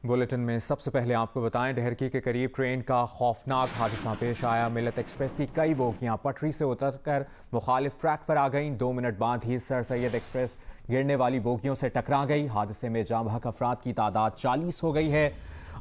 Bulletin में सबसे पहले आपको बताएं, ढेरकी के करीब ट्रेन का खौफनाक हादसा पेश आया। मिल्लत एक्सप्रेस की कई बोगियां पटरी से उतरकर मुखालिफ ट्रैक पर आ गईं। 2 मिनट बाद ही सर सैयद एक्सप्रेस गिरने वाली बोगियों से टकरा गई। हादसे में जाँ बहक अफराद की तादाद 40 हो गई है।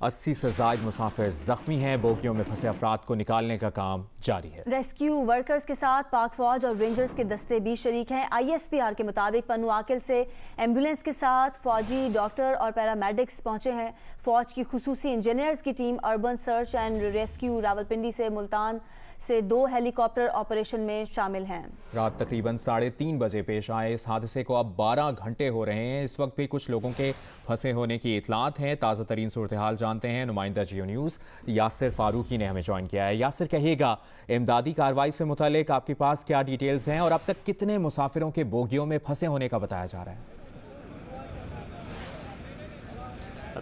80 से ज़ायद मुसाफिर जख्मी हैं। बोगियों में फंसे अफराद को निकालने का काम जारी है। रेस्क्यू वर्कर्स के साथ पाक फौज और रेंजर्स के दस्ते भी शरीक हैं। ISPR के मुताबिक पन्नू आकिल से एम्बुलेंस के साथ फौजी, डॉक्टर और पैरामेडिक्स पहुंचे हैं। फौज की खुसूसी इंजीनियर्स की team urban search and rescue Rawalpindi से मुल्तान से 2 हेलीकॉप्टर ऑपरेशन में शामिल हैं। रात तकरीबन 3:30 बजे पेश आए इस हादसे को अब 12 घंटे हो रहे हैं। इस वक्त भी कुछ लोगों के फंसे होने की इतलात हैं। ताज़ा तरीन सूरत हाल जानते हैं नुमाइंदा जियो न्यूज़ यासिर फारूकी ने हमें ज्वाइन किया है। यासिर, कहिएगा, इमदादी कार्रवाई से मुतालिक आपके पास क्या डिटेल्स हैं और अब तक कितने मुसाफिरों के बोगियों में फंसे होने का बताया जा रहा है?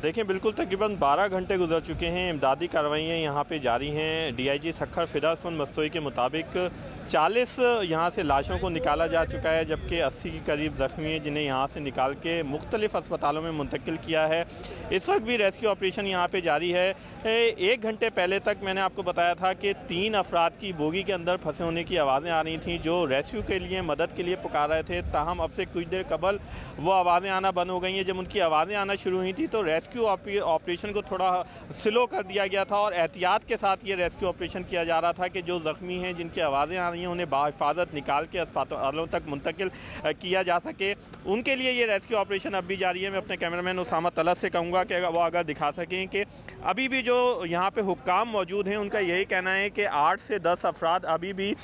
देखिए, बिल्कुल तकरीबन 12 घंटे गुजर चुके हैं। इमदादी कार्रवाइयाँ यहाँ पे जारी हैं। DIG सखर फिदासन मस्तोई के मुताबिक 40 यहाँ से लाशों को निकाला जा चुका है, जबकि 80 के करीब ज़ख्मी हैं जिन्हें यहाँ से निकाल के मुख्तलिफ़ अस्पतालों में मुंतकिल किया है। इस वक्त भी रेस्क्यू ऑपरेशन यहाँ पे जारी है। 1 घंटे पहले तक मैंने आपको बताया था कि 3 अफराद की बोगी के अंदर फंसे होने की आवाज़ें आ रही थीं जो रेस्क्यू के लिए, मदद के लिए पुकार रहे थे। ताहम अब से कुछ देर कबल वो आवाज़ें आना बंद हो गई हैं। जब उनकी आवाज़ें आना शुरू हुई थी तो रेस्क्यू ऑपरेशन को थोड़ा स्लो कर दिया गया था और एहतियात के साथ ये रेस्क्यू ऑपरेशन किया जा रहा था कि जो ज़ख्मी हैं, जिनकी आवाज़ें आ रही हैं, उन्हें बाहिफाजत निकाल के अस्पतालों तक मुंतकिल किया जा सके। उनके लिए ये रेस्क्यू ऑपरेशन अब भी जारी है। मैं अपने कैमरामैन उसामा तलत से कहूँगा कि वो अगर दिखा सकें कि अभी भी जो यहाँ पे हुक्काम मौजूद हैं, उनका यही कहना है कि 8 से 10 अफराद अभी भी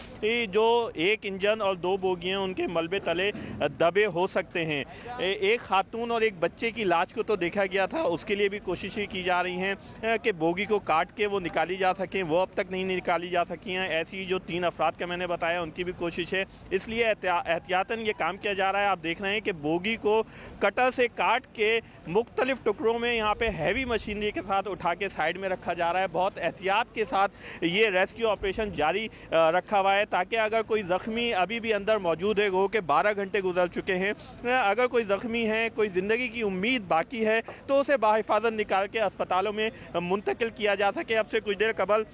जो 1 इंजन और 2 बोगियाँ उनके मलबे तले दबे हो सकते हैं। एक खातून और एक बच्चे की लाश को तो देखा गया था, उसके लिए भी कोशिशें की जा रही हैं कि बोगी को काट के वो निकाली जा सकें। वो अब तक नहीं निकाली जा सकी हैं। ऐसी जो 3 अफराद का मैंने बताया, उनकी भी कोशिश है। इसलिए एहतियातन ये काम किया जा रहा है। आप देख रहे हैं कि बोगी को कटर से काट के मुख्तलिफ टुकड़ों में यहाँ पे हैवी मशीनरी के साथ उठा के साइड में रखा जा रहा है। बहुत एहतियात के साथ ये रेस्क्यू ऑपरेशन जारी रखा हुआ है ताकि अगर कोई ज़ख्मी अभी भी अंदर मौजूद है, वो कि 12 घंटे गुजर चुके हैं, अगर कोई ज़ख्मी है, कोई ज़िंदगी की उम्मीद बाकी है, तो उसे बाहिफाजत निकाल के अस्पतालों में मुंतकिल किया जा सके। अब से कुछ देर कबल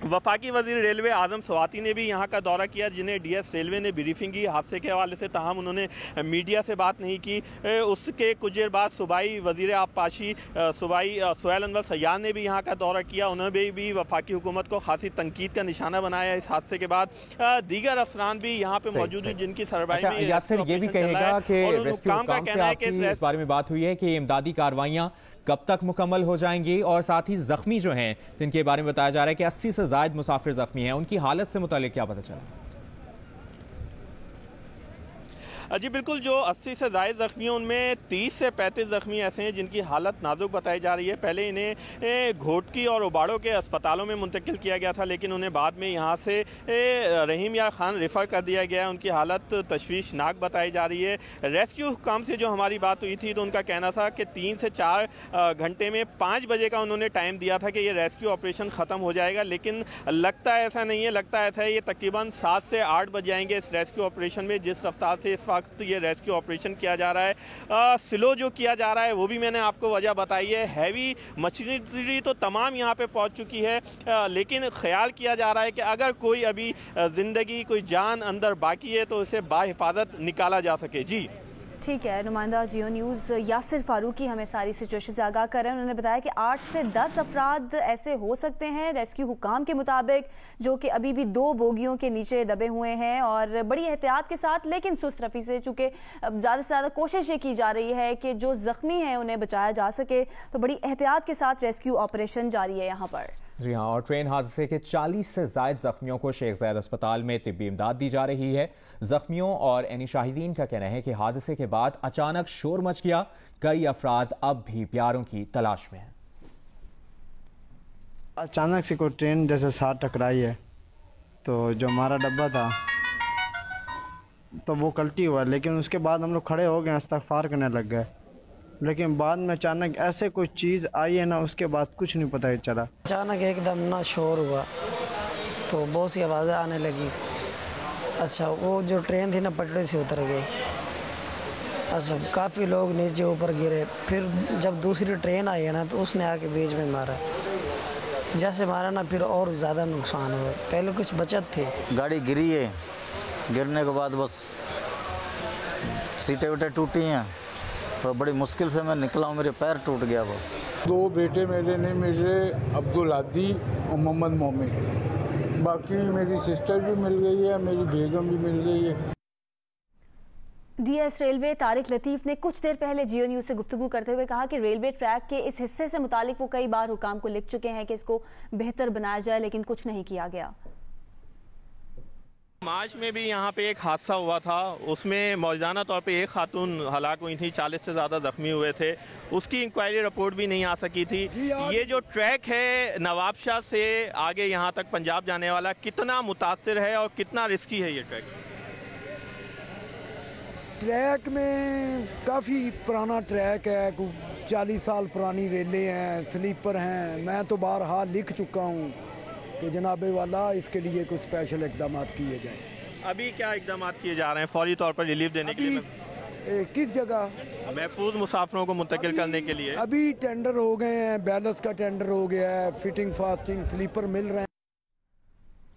वफाकी वज़ीर रेलवे आज़म स्वाति ने भी यहाँ का दौरा किया, जिन्हें DS रेलवे ने ब्रीफिंग की हादसे के हवाले से। ताहम उन्होंने मीडिया से बात नहीं की। उसके कुछ देर बाद सूबाई वज़ीर आबपाशी सुहेल अनवर सयार ने भी यहाँ का दौरा किया। उन्होंने भी वफाकी हुकूमत को खासी तंकीद का निशाना बनाया इस हादसे के बाद। दीगर अफसरान भी यहाँ पे मौजूद हैं जिनकी सरबराही में यासिर ये भी कहेगा कि रेस्क्यू काम से आपकी इस बारे में बात हुई है कि इमदादी कार्रवाइयाँ कब तक मुकम्मल हो जाएंगी, और साथ ही जख्मी जो हैं जिनके बारे में बताया जा रहा है कि 80 से ज़ायद मुसाफिर जख्मी हैं, उनकी हालत से मुतालिक क्या पता चला? जी बिल्कुल, जो 80 से ज़ायद ज़ख्मी हैं उनमें 30 से 35 ज़ख्मी ऐसे हैं जिनकी हालत नाजुक बताई जा रही है। पहले इन्हें घोटकी और उबाड़ों के अस्पतालों में मुंतकिल किया गया था, लेकिन उन्हें बाद में यहाँ से रहीम यार खान रेफ़र कर दिया गया है। उनकी हालत तशवीशनाक बताई जा रही है। रेस्क्यू काम से जो हमारी बात हुई थी तो उनका कहना था कि 3 से 4 घंटे में 5 बजे का उन्होंने टाइम दिया था कि ये रेस्क्यू ऑपरेशन ख़त्म हो जाएगा, लेकिन लगता ऐसा नहीं है। लगता ऐसा है ये तकरीबन 7 से 8 बज जाएंगे इस रेस्क्यू ऑपरेशन में, जिस रफ्तार से इस वक्त ये रेस्क्यू ऑपरेशन किया जा रहा है। स्लो जो किया जा रहा है वो भी मैंने आपको वजह बताई है। हैवी मशीनरी तो तमाम यहाँ पे पहुँच चुकी है, लेकिन ख्याल किया जा रहा है कि अगर कोई अभी ज़िंदगी, कोई जान अंदर बाकी है तो उसे बाहिफाजत निकाला जा सके। जी ठीक है, नुमाइंदा जियो न्यूज़ यासिर फारूकी हमें सारी सिचुएशन से आगाह कर रहे हैं। उन्होंने बताया कि 8 से 10 अफराद ऐसे हो सकते हैं रेस्क्यू हुकाम के मुताबिक जो कि अभी भी 2 बोगियों के नीचे दबे हुए हैं, और बड़ी एहतियात के साथ लेकिन सुस्त रफ़ी से, चूँकि ज़्यादा से ज़्यादा कोशिश ये की जा रही है कि जो ज़ख्मी हैं उन्हें बचाया जा सके, तो बड़ी एहतियात के साथ रेस्क्यू ऑपरेशन जारी है यहाँ पर। जी हाँ, और ट्रेन हादसे के 40 से ज़ायद ज़ख्मियों को शेख ज़ायद अस्पताल में तिब्बी इमदाद दी जा रही है। ज़ख्मियों और एनी शाहिदीन का कहना है कि हादसे के बाद अचानक शोर मच गया। कई अफराद अब भी प्यारों की तलाश में हैं। अचानक से कोई ट्रेन जैसे साथ टकराई है, तो जो हमारा डब्बा था तो वो कल्टी हुआ, लेकिन उसके बाद हम लोग खड़े हो गए, इस्तग़फ़ार करने लग गए, लेकिन बाद में अचानक ऐसे कोई चीज़ आई है ना, उसके बाद कुछ नहीं पता चला। अचानक एकदम ना शोर हुआ तो बहुत सी आवाज़ें आने लगी। अच्छा, वो जो ट्रेन थी ना पटरी से उतर गई। अच्छा, काफ़ी लोग नीचे ऊपर गिरे। फिर जब दूसरी ट्रेन आई है ना तो उसने आके बीच में मारा। जैसे मारा ना फिर और ज़्यादा नुकसान हुआ। पहले कुछ बचत थी। गाड़ी गिरी है, गिरने के बाद बस सीटें वीटें टूटी हैं, तो बड़ी मुश्किल से मैं निकला हूँ, मेरे पैर टूट गया बस। 2 बेटे मेरे ने, मेरे अब्दुल आदी और मोहम्मद मोमिन। बाकी मेरी सिस्टर भी मिल गई है, मेरी बेगम भी मिल गई है। डीएस रेलवे तारिक लतीफ़ ने कुछ देर पहले जियो न्यूज़ से गुफ्तगू करते हुए कहा कि रेलवे ट्रैक के इस हिस्से से मुतालिक वो कई बार हुकाम को लिख चुके हैं कि इसको बेहतर बनाया जाए, लेकिन कुछ नहीं किया गया। मार्च में भी यहाँ पे एक हादसा हुआ था, उसमें मौजूदा तौर पे एक खातून हलाक हुई थी, 40 से ज़्यादा ज़ख्मी हुए थे, उसकी इंक्वायरी रिपोर्ट भी नहीं आ सकी थी। ये जो ट्रैक है नवाबशाह से आगे यहाँ तक पंजाब जाने वाला, कितना मुतासिर है और कितना रिस्की है ये ट्रैक? ट्रैक में काफ़ी पुराना ट्रैक है, 40 साल पुरानी रेलें हैं, स्लीपर हैं। मैं तो बारहाल लिख चुका हूँ कि जनाबे वाला इसके लिए कुछ स्पेशल इकदाम किए जाएँ। अभी क्या इकदाम किए जा रहे हैं फौरी तौर पर रिलीफ देने के लिए? किस जगह? महफूज मुसाफिरों को मुंतकिल करने के लिए अभी टेंडर हो गए हैं, बैलेंस का टेंडर हो गया है, फिटिंग फास्टिंग स्लीपर मिल रहे हैं।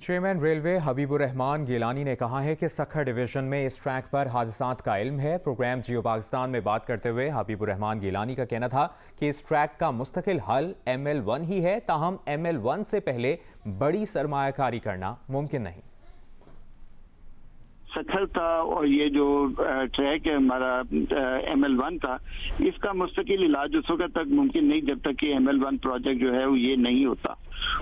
चेयरमैन रेलवे हबीबुर रहमान गिलानी ने कहा है कि सखर डिवीजन में इस ट्रैक पर हादसात का इल्म है। प्रोग्राम जियो पाकिस्तान में बात करते हुए हबीबुर रहमान गिलानी का कहना था कि इस ट्रैक का मुस्तकिल हल ML1 ही है, ताहम ML1 से पहले बड़ी सरमायाकारी करना मुमकिन नहीं। सखर था और ये जो ट्रैक है हमारा ML1 का, इसका मुस्तकिल इलाज उस वक्त तक मुमकिन नहीं जब तक कि ML1 प्रोजेक्ट जो है वो ये नहीं होता।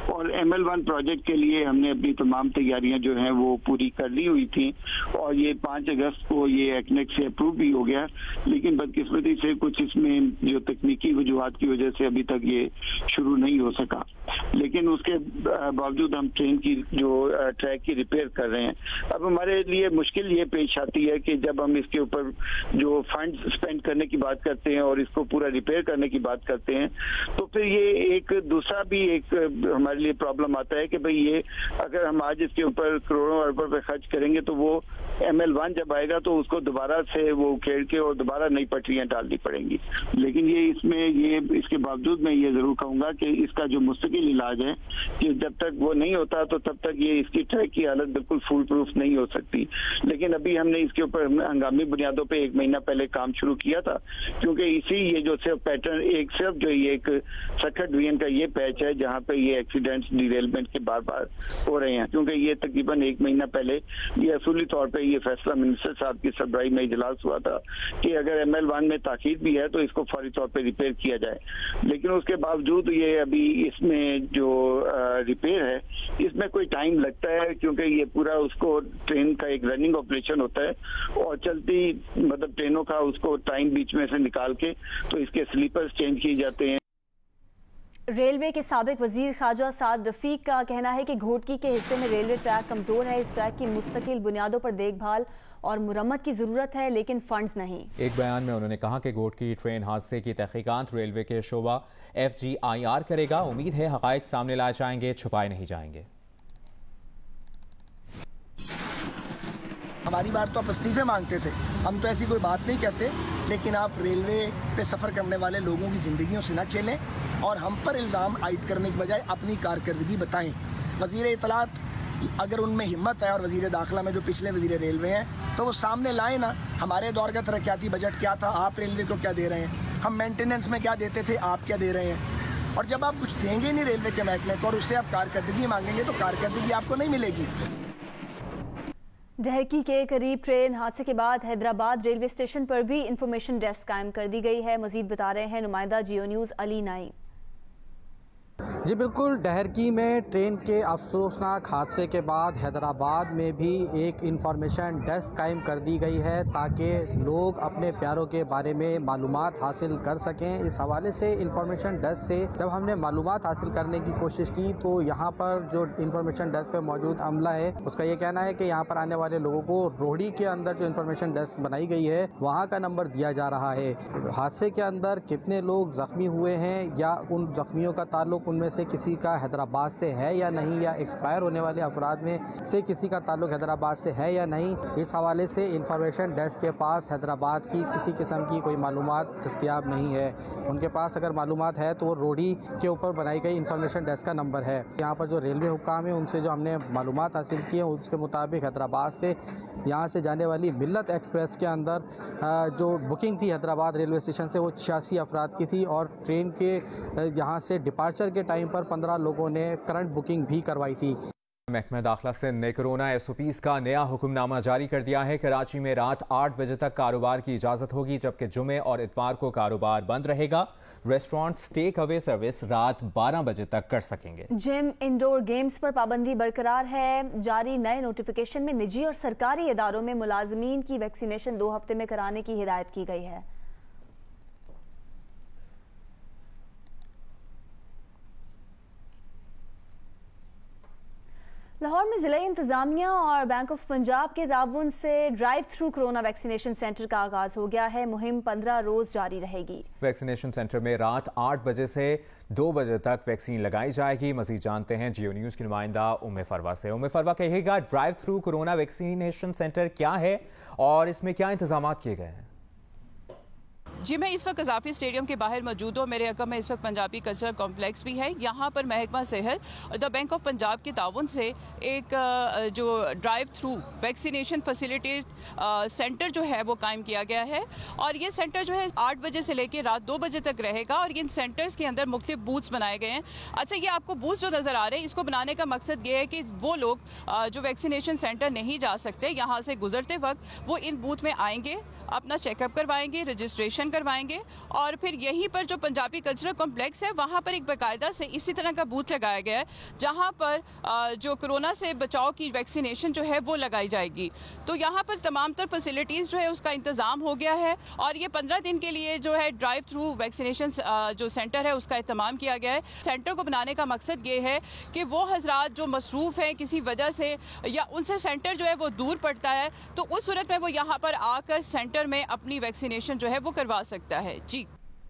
और ML1 प्रोजेक्ट के लिए हमने अपनी तमाम तैयारियां जो हैं वो पूरी कर ली हुई थी और ये 5 अगस्त को ये एक्नेक से अप्रूव भी हो गया, लेकिन बदकिस्मती से कुछ इसमें जो तकनीकी वजूहात की वजह से अभी तक ये शुरू नहीं हो सका। लेकिन उसके बावजूद हम ट्रेन की जो ट्रैक की रिपेयर कर रहे हैं। अब हमारे लिए मुश्किल ये पेश आती है कि जब हम इसके ऊपर जो फंड स्पेंड करने की बात करते हैं और इसको पूरा रिपेयर करने की बात करते हैं, तो फिर ये एक दूसरा भी एक हमारे लिए प्रॉब्लम आता है कि भाई ये अगर हम आज इसके ऊपर करोड़ों अरबों रुपए खर्च करेंगे तो वो ML1 जब आएगा तो उसको दोबारा से वो उखेड़ के और दोबारा नई पटरियां डालनी पड़ेंगी। लेकिन ये इसमें ये इसके बावजूद मैं ये जरूर कहूंगा कि इसका जो मुस्तकिल इलाज है कि जब तक वो नहीं होता तो तब तक ये इसकी ट्रैक की हालत बिल्कुल फुल प्रूफ नहीं हो सकती। लेकिन अभी हमने इसके ऊपर हंगामी बुनियादों पर 1 महीना पहले काम शुरू किया था, क्योंकि इसी ये जो सिर्फ पैटर्न एक सिर्फ जो ये एक सखर डिवीजन का ये पैच है जहाँ पे ये एक्सीडेंट्स डिरेलमेंट के बार बार हो रहे हैं, क्योंकि ये तकरीबन 1 महीना पहले ये असूली तौर पे ये फैसला मिनिस्टर साहब की सरबराही में इजलास हुआ था कि अगर ML1 में ताकीद भी है तो इसको फौरी तौर पे रिपेयर किया जाए। लेकिन उसके बावजूद ये अभी इसमें जो रिपेयर है इसमें कोई टाइम लगता है, क्योंकि ये पूरा उसको ट्रेन का एक रनिंग ऑपरेशन होता है और चलती मतलब ट्रेनों का उसको टाइम बीच में से निकाल के तो इसके स्लीपर्स चेंज किए जाते हैं। रेलवे के साबिक वजीर ख्वाजा साद रफीक का कहना है कि घोटकी के हिस्से में रेलवे ट्रैक कमजोर है। इस ट्रैक की मुस्तकिल बुनियादों पर देखभाल और मुरम्मत की जरूरत है, लेकिन फंड्स नहीं। एक बयान में उन्होंने कहा कि घोटकी ट्रेन हादसे की तहकीकात रेलवे के शोबा FGIR करेगा। उम्मीद है हकायक सामने लाए जाएंगे, छुपाए नहीं जाएंगे। हमारी बार तो आप इस्तीफे मांगते थे, हम तो ऐसी कोई बात नहीं कहते, लेकिन आप रेलवे पे सफ़र करने वाले लोगों की ज़िंदगियों से ना खेलें और हम पर इल्ज़ाम आयद करने की बजाय अपनी कारकर्दगी बताएं। वज़ीर इत्तलात अगर उनमें हिम्मत है और वज़ीर दाखिला में जो पिछले वज़ीर रेलवे हैं तो वो सामने लाए ना, हमारे दौर का तरक्याती बजट क्या था, आप रेलवे को क्या दे रहे हैं, हम मेंटेनेंस में क्या देते थे, आप क्या दे रहे हैं। और जब आप कुछ देंगे नहीं रेलवे के महकमे को और उससे आप कारकर्दगी मांगेंगे तो कारकर्दगी आपको नहीं मिलेगी। डहरकी के करीब ट्रेन हादसे के बाद हैदराबाद रेलवे स्टेशन पर भी इंफॉर्मेशन डेस्क कायम कर दी गई है। मजीद बता रहे हैं नुमाइंदा जियो न्यूज़ अली नाई। जी बिल्कुल, डहरकी में ट्रेन के अफसोसनाक हादसे के बाद हैदराबाद में भी एक इंफॉर्मेशन डेस्क कायम कर दी गई है ताकि लोग अपने प्यारों के बारे में मालूमात हासिल कर सकें। इस हवाले से इंफॉर्मेशन डेस्क से जब हमने मालूमात हासिल करने की कोशिश की तो यहाँ पर जो इंफॉर्मेशन डेस्क पर मौजूद अमला है उसका ये कहना है कि यहाँ पर आने वाले लोगों को रोहड़ी के अंदर जो इंफॉर्मेशन डेस्क बनाई गई है वहाँ का नंबर दिया जा रहा है। हादसे के अंदर कितने लोग जख्मी हुए हैं या उन जख्मियों का ताल्लुक उनमें से किसी का हैदराबाद से है या नहीं, या एक्सपायर होने वाले अफराद में से किसी का ताल्लुक हैदराबाद से है या नहीं, इस हवाले से इंफॉर्मेशन डेस्क के पास हैदराबाद की किसी किस्म की कोई मालूमात दस्तियाब नहीं है। उनके पास अगर मालूमात है तो वो रोडी के ऊपर बनाई गई इंफॉर्मेशन डेस्क का नंबर है। यहाँ पर जो रेलवे हुक्काम है उनसे जो हमने मालूमात हासिल की है उसके मुताबिक हैदराबाद से यहाँ से जाने वाली मिल्लत एक्सप्रेस के अंदर जो बुकिंग थी हैदराबाद रेलवे स्टेशन से वो 86 अफराद की थी और ट्रेन के यहाँ से डिपार्चर के टाइम पर 15 लोगों ने करंट बुकिंग भी करवाई थी। महकमा दाखिला सिंध ने कोरोना SOPs का नया हुक्मनामा जारी कर दिया है। कराची में रात 8 बजे तक कारोबार की इजाज़त होगी, जबकि जुमे और इतवार को कारोबार बंद रहेगा। रेस्टोरेंट्स टेक अवे सर्विस रात 12 बजे तक कर सकेंगे। जिम, इंडोर गेम्स पर पाबंदी बरकरार है। जारी नए नोटिफिकेशन में निजी और सरकारी इदारों में मुलाजमीन की वैक्सीनेशन 2 हफ्ते में कराने की हिदायत की गई है। लाहौर में जिला इंतजामिया और बैंक ऑफ पंजाब के ताउन से drive through corona vaccination centre का आगाज हो गया है। मुहिम 15 रोज जारी रहेगी। वैक्सीनेशन सेंटर में रात 8 बजे से 2 बजे तक वैक्सीन लगाई जाएगी। मजीद जानते हैं जियो न्यूज़ की नुमाइंदा उम्मे फरवा से। उम्मे फरवा, कहिएगा drive through corona vaccination centre क्या है और इसमें क्या इंतजाम किए गए हैं? जी, मैं इस वक्त कज़ाफ़ी स्टेडियम के बाहर मौजूद हूँ। मेरे अगम में इस वक्त पंजाबी कल्चरल कॉम्प्लेक्स भी है। यहाँ पर महकमा सेहत और द बैंक ऑफ पंजाब के ताउन से एक जो drive through vaccination facility centre जो है वो कायम किया गया है और ये सेंटर जो है 8 बजे से लेकर रात 2 बजे तक रहेगा और इन सेंटर्स के अंदर मुख्तलिफ बूथ्स बनाए गए हैं। अच्छा, ये आपको बूथ्स जो नज़र आ रहे हैं, इसको बनाने का मकसद ये है कि वो लोग जो वैक्सीनेशन सेंटर नहीं जा सकते, यहाँ से गुजरते वक्त वो इन बूथ में आएंगे, अपना चेकअप करवाएंगे, रजिस्ट्रेशन करवाएंगे और फिर यहीं पर जो पंजाबी कल्चरल कॉम्प्लेक्स है वहाँ पर एक बाकायदा से इसी तरह का बूथ लगाया गया है जहाँ पर जो कोरोना से बचाव की वैक्सीनेशन जो है वो लगाई जाएगी। तो यहाँ पर तमाम तर फैसिलिटीज़ जो है उसका इंतज़ाम हो गया है और ये 15 दिन के लिए जो है ड्राइव थ्रू वैक्सीनेशन जो सेंटर है उसका एहतमाम किया गया है। सेंटर को बनाने का मकसद ये है कि वो हजरात जो मसरूफ़ हैं किसी वजह से या उनसे सेंटर जो है वो दूर पड़ता है तो उस सूरत में वो यहाँ पर आकर सेंटर में अपनी वैक्सीनेशन जो है वो करवा सकता है। जी,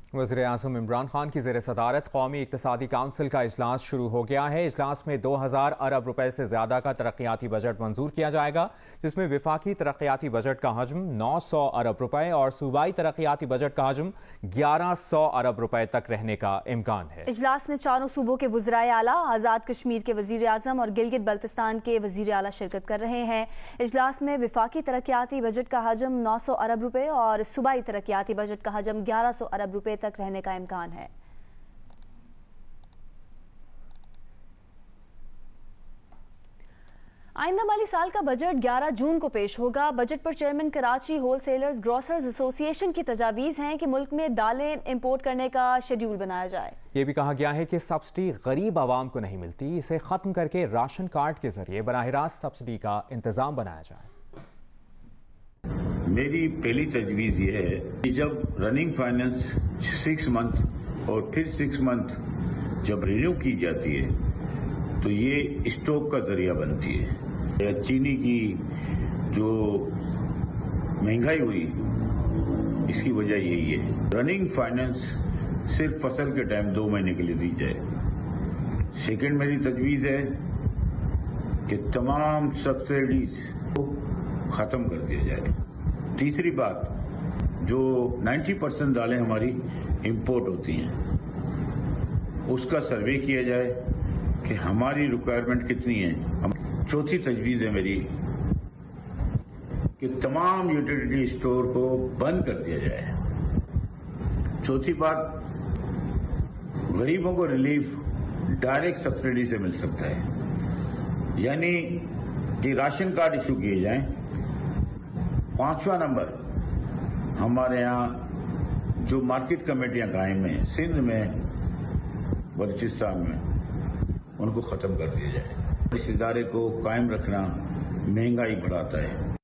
वज़ीर-ए-आज़म इमरान खान की ज़ेर सदारत कौमी इक़्तिसादी काउंसिल का इजलास शुरू हो गया है। इजलास में 2000 अरब रुपए से ज़्यादा का तरक्याती बजट मंजूर किया जाएगा, जिसमें विफाकी तरक्याती बजट का हजम 900 अरब रुपए और सूबाई तरक्याती बजट का हजम 1100 अरब रुपए तक रहने का इम्कान है। इजलास में चारों सूबों के वज़राए आला, आज़ाद कश्मीर के वज़ीर-ए-आज़म और गिलगित बल्तिस्तान के वज़ीर आला शिरकत कर रहे हैं। इजलास में विफाकी तरक्याती बजट का हजम 900 अरब रुपए और सूबाई तरक्याती बजट का हजम 1100 अरब रुपए तक रहने का इम्कान है। आइंदा माली साल का बजट 11 जून को पेश होगा। बजट पर chairman Karachi wholesalers grocers association की तजावीज़ हैं कि मुल्क में दालें इंपोर्ट करने का शेड्यूल बनाया जाए। ये भी कहा गया है कि सब्सिडी गरीब आवाम को नहीं मिलती, इसे खत्म करके राशन कार्ड के जरिए बराह रास्त सब्सिडी का इंतजाम बनाया जाए। मेरी पहली तजवीज़ ये है कि जब रनिंग फाइनेंस 6 मंथ और फिर 6 मंथ जब रिन्यू की जाती है तो ये स्टॉक का जरिया बनती है। चीनी की जो महंगाई हुई इसकी वजह यही है। रनिंग फाइनेंस सिर्फ फसल के टाइम 2 महीने के लिए दी जाए। सेकंड मेरी तजवीज़ है कि तमाम सब्सिडीज को ख़त्म कर दिया जाए। तीसरी बात, जो 90% दालें हमारी इंपोर्ट होती हैं उसका सर्वे किया जाए कि हमारी रिक्वायरमेंट कितनी है। चौथी तजवीज़ है मेरी कि तमाम यूटिलिटी स्टोर को बंद कर दिया जाए। चौथी बात, गरीबों को रिलीफ डायरेक्ट सब्सिडी से मिल सकता है, यानी कि राशन कार्ड इशू किए जाएं। 5वां नंबर, हमारे यहाँ जो मार्केट कमेटियां कायम हैं सिंध में, बलूचिस्तान में, उनको ख़त्म कर दिया जाए। इस इदारे को कायम रखना महंगाई बढ़ाता है।